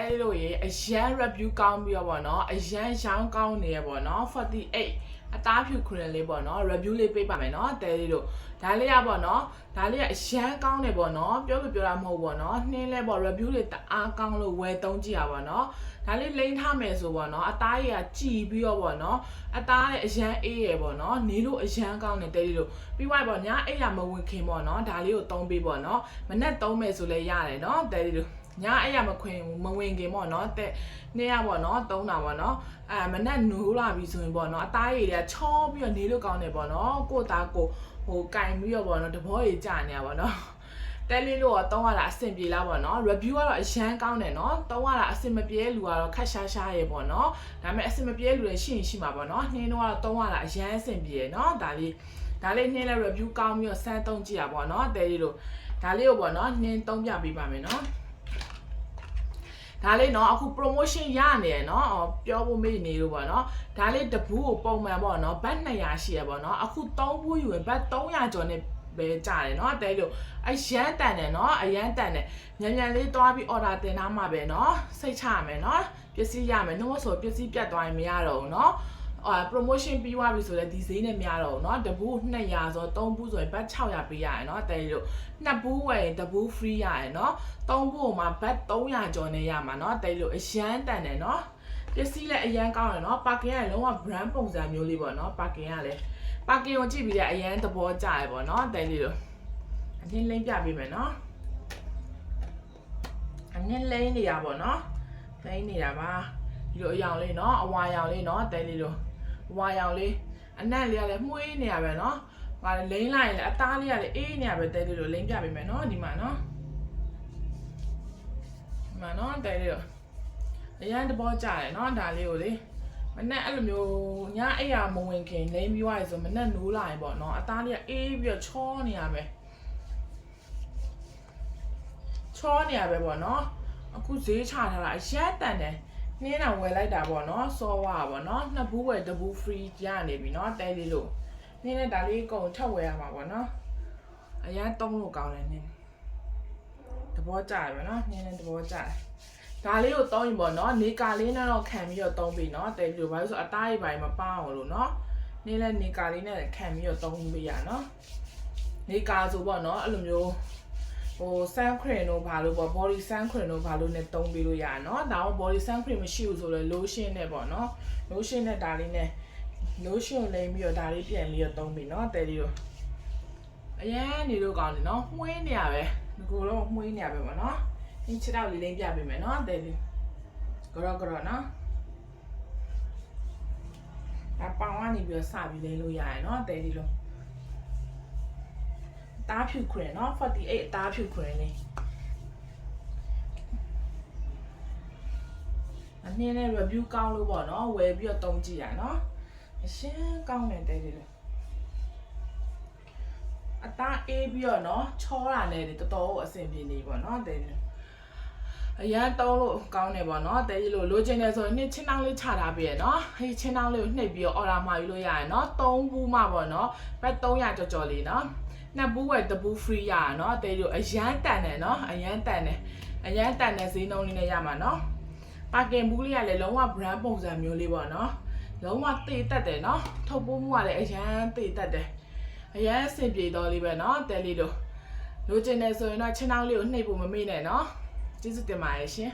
တဲလေးတို့ရေအရန် review ကောင်းပြီးတော့ပေါ့နော်အရန်ရောင်းကောင်းနေရပေါ့နော်48အသားဖြူခွင်လေးပေါ့နော် review လေးပေးပါမယ်နော်တဲလေးတို့ဒါလေးရပေါ့နော်ဒါလေးကအရန်ကောင်းနေပေါ့နော်ပြောတာမဟုတ်ပေါ့နော်နှင်းလဲပေါ့ review လေးတအားကောင်းလို့ဝယ်သုံးကြည့်ရပါနော်ဒါလေးလိမ့်ထားမယ်ဆိုပေါ့နော်အသားကြီးကကြည်ပြီးတော့ပေါ့နော်အသားလည်းအရန်အေးရပေါ့နော်နေလို့အရန်ကောင်းနေတဲလေးတို့ပြီးသွားပေါ့ညာအဲ့ရမဝင်ခင်ပေါ့နော်ဒါလေးကိုသုံးပေးပေါ့နော်မနဲ့သုံးမယ်ဆိုလဲရတယ်နော်တဲလေးတို့ညာအဲ့ရမဝင်ခင်ပေါ့နော်တဲ့နေ့ရပေါ့နော်သုံးတာပေါ့နော်မနဲ့နိုးလာပြီဆိုရင်ပေါ့နော်အသားရည်တွေကချောပြီးတော့နေလို့ကောင်းတယ်ပေါ့နော်ကို့သားကိုဟိုကင်ပြီးတော့ပေါ့နော်တဘောကြီးကြာနေရပေါ့နော်တဲလေးလို့တော့သုံးရတာအဆင်ပြေလားပေါ့နော် review ကတော့အရန်ကောင်းတယ်နော်သုံးရတာအဆင်မပြေလူကတော့ခက်ရှားရှားရေပေါ့နော်ဒါပေမဲ့အဆင်မပြေလူတွေရှိမှာပေါ့နော်နှင်းတော့သုံးရတာအရန်အဆင်ပြေရနော်ဒါလေးနှင်းလဲ review ကောင်းပြီးတော့စမ်းသုံးကြည့်ရပေါ့နော်တဲလေးလို့ဒါလေးကိုပေါ့နော်နှင်းသုံးပြပေးပါမယ်နော်ဒါလေးနော်အခု promotion ရနေရနော်ပြောဖို့မေ့နေလို့ပေါ့နော်ဒါလေးတဘူးကိုပုံမှန်ပေါ့နော်ဘတ်200ရှိရပေါ့နော်အခု3ဘူးယူရင်ဘတ်300ကျော်နဲ့ပဲကြာတယ်နော်တဲလို့အရန်တန်တယ်နော်အရန်တန်တယ်မြန်လေးသွားပြီး order တင်ထားမှာပဲနော်စိတ်ချရမယ်နော်ပစ္စည်းရမယ်နှုတ်ဆိုပစ္စည်းပြတ်သွားရင်မရတော့ဘူးနော်promotion ပြီးသွားပြီဆိုလည်းဒီဈေးနဲ့မရတော့ဘူးเนาะတဘူး200ဆို3ဘူးဆိုရင်ဘတ်600ပေးရတယ်เนาะတဲလို့2ဘူးဝယ်ရင်တဘူး free ရတယ်เนาะ3ဘူးမှာဘတ်300ကျော်နဲ့ရမှာเนาะတဲလို့အရန်တန်တယ်เนาะပစ္စည်းလည်းအရန်ကောင်းတယ်เนาะ parking ကလည်းလုံးဝ brand ပုံစံမျိုးလေးပေါ့เนาะ parking ကလည်း parking ကိုကြည့်ပြီးတဲ့အရန်သဘောကျရပေါ့เนาะတဲလို့အရင်လိမ့်ပြပေးမယ်เนาะအရင်လိမ့်နေရပေါ့เนาะလိမ့်နေတာပါဒီလိုအရောင်လေးเนาะအဝါရောင်လေးเนาะတဲလို့ဝါရောင်လေးအနက်လေးကလည်းမှုေးနေရပဲเนาะဟာလိမ့်လိုက်ရင်လည်းအသားလေးကလည်းအေးနေရပဲတဲလေးလိုလိမ့်ပြပေးမယ်เนาะဒီမှာเนาะဒီမှာเนาะတဲလေးလိုအရန်တဘောကြတယ်เนาะဒါလေးကိုလေမနက်အဲ့လိုမျိုးညအိယာမဝင်ခင်လိမ့်ပြီးသွားရဆိုမနက်နိုးလာရင်ပေါ့เนาะအသားလေးကအေးပြီးတော့ချောနေရပဲချောနေရပဲပေါ့เนาะအခုဈေးချထားတာအရန်တန်တယ်နှင်းအောင်ဝယ်လိုက်တာပေါ့နော်စောဝါပေါ့နော်2ဘူးဝယ်1ဘူး free ရနေပြီနော်တဲလေးလို့နှင်းနဲ့ဒါလေးကုန်ထပ်ဝယ်ရမှာပေါ့နော်အရန်သုံးလို့ကောင်းတယ်နှင်းတဘောကြရပဲနော်နှင်းနဲ့တဘောကြတယ်ဒါလေးကိုသုံးရင်ပေါ့နော်နေကာလေးနဲ့တော့ခံပြီးတော့သုံးပြီနော်တဲလေးလို့ဘာလို့ဆိုအသားရိပ်ပိုင်းမပအောင်လို့နော်နှင်းလည်းနေကာလေးနဲ့ခံပြီးတော့သုံးပြီးရနော်နေကာဆိုပေါ့နော်အဲ့လိုမျိုးဟို sun cream တို့ဘာလို့ပေါ့ body sun cream တို့ဘာလို့နဲ့သုံးပေးလို့ရရနော်ဒါတော့ body sun cream မရှိဘူးဆိုတော့ lotion နဲ့ပေါ့နော် lotion နဲ့ဒါလေးနဲ့ lotion လိမ့်ပြီးတော့ဒါလေးပြန်ပြီးတော့သုံးပြီးနော်တဲလေးတို့အရန်နေလို့ကောင်းတယ်နော်မှုေးနေရပဲဒီကိုတော့မှုေးနေရပဲပေါ့နော်ဒီခြေထောက်လေးလိမ့်ပြပေးမယ်နော်တဲလေးကြောနော်ဒါပေါင်ကနေပြီးတော့စပြီးလိမ့်လို့ရရနော်တဲလေးလို့တားဖြူခွင်เนาะ48အသားဖြူခွင်လေးအနည်းနဲ့ review ကောင်းလို့ပေါ့เนาะဝယ်ပြီးတော့တုံးကြည့်ရเนาะအရှင်းကောင်းတယ်တဲလေးလို့အသားအေးပြီးတော့เนาะချောတာနဲ့တော်တော်အဆင်ပြေနေပေါ့เนาะတဲလေးအရန်တုံးလို့ကောင်းတယ်ပေါ့เนาะတဲကြီးလို့လိုချင်တယ်ဆိုရင်ချင်းနှောင်းလေးချထားပေးရเนาะဟေးချင်းနှောင်းလေးကိုနှိပ်ပြီးတော့ order မှာယူလို့ရရเนาะ3ဘူးမှပေါ့เนาะဘတ်300ကျော်လေးเนาะ2ဘူးဝယ်1ဘူး free ရရเนาะတဲကြီးအရန်တန်တယ်เนาะအရန်တန်တယ်ဈေးနှုန်းလေးနဲ့ရမှာเนาะပါကင်ဘူးလေးကလည်းလုံးဝ brand ပုံစံမျိုးလေးပေါ့เนาะလုံးဝတေးတက်တယ်เนาะထုတ်ပိုးမှုကလည်းအရန်တေးတက်တယ်အရန်အဆင်ပြေတော်လေးပဲเนาะတဲလေးလိုချင်တယ်ဆိုရင်တော့ချင်းနှောင်းလေးကိုနှိပ်ဖို့မမေ့နဲ့เนาะကျေးဇူးတင်ပါတယ်ရှင်